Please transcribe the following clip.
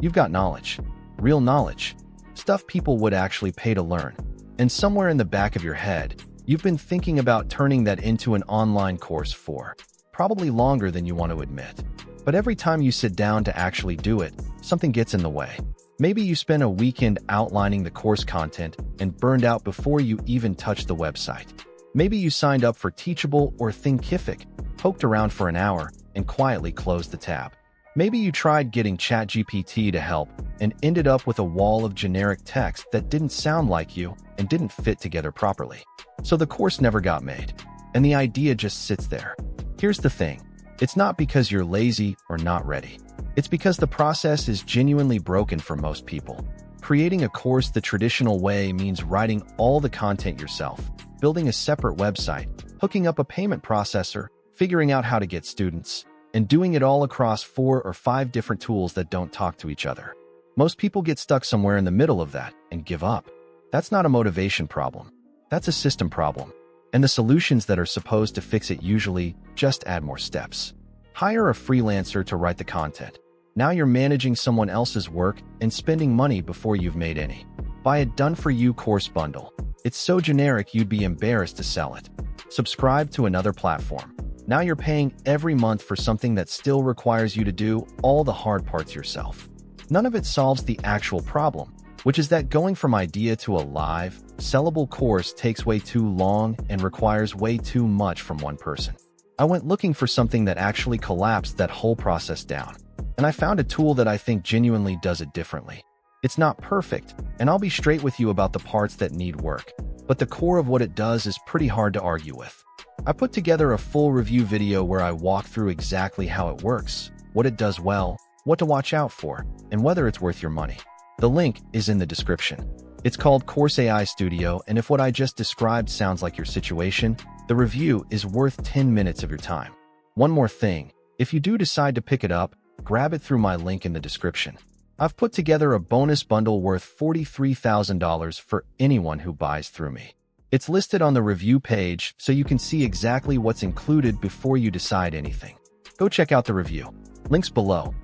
You've got knowledge. Real knowledge. Stuff people would actually pay to learn. And somewhere in the back of your head, you've been thinking about turning that into an online course for probably longer than you want to admit. But every time you sit down to actually do it, something gets in the way. Maybe you spent a weekend outlining the course content and burned out before you even touched the website. Maybe you signed up for Teachable or Thinkific, poked around for an hour, and quietly closed the tab. Maybe you tried getting ChatGPT to help and ended up with a wall of generic text that didn't sound like you and didn't fit together properly. So the course never got made, and the idea just sits there. Here's the thing. It's not because you're lazy or not ready. It's because the process is genuinely broken for most people. Creating a course the traditional way means writing all the content yourself, building a separate website, hooking up a payment processor, figuring out how to get students, and doing it all across 4 or 5 different tools that don't talk to each other. Most people get stuck somewhere in the middle of that and give up. That's not a motivation problem. That's a system problem. And the solutions that are supposed to fix it usually just add more steps. Hire a freelancer to write the content. Now you're managing someone else's work and spending money before you've made any. Buy a done-for-you course bundle. It's so generic you'd be embarrassed to sell it. Subscribe to another platform. Now you're paying every month for something that still requires you to do all the hard parts yourself. None of it solves the actual problem, which is that going from idea to a live, sellable course takes way too long and requires way too much from one person. I went looking for something that actually collapsed that whole process down, and I found a tool that I think genuinely does it differently. It's not perfect, and I'll be straight with you about the parts that need work, but the core of what it does is pretty hard to argue with. I put together a full review video where I walk through exactly how it works, what it does well, what to watch out for, and whether it's worth your money. The link is in the description. It's called Course AI Studio, and if what I just described sounds like your situation, the review is worth 10 minutes of your time. One more thing, if you do decide to pick it up, grab it through my link in the description. I've put together a bonus bundle worth $43,000 for anyone who buys through me. It's listed on the review page so you can see exactly what's included before you decide anything. Go check out the review. Links below.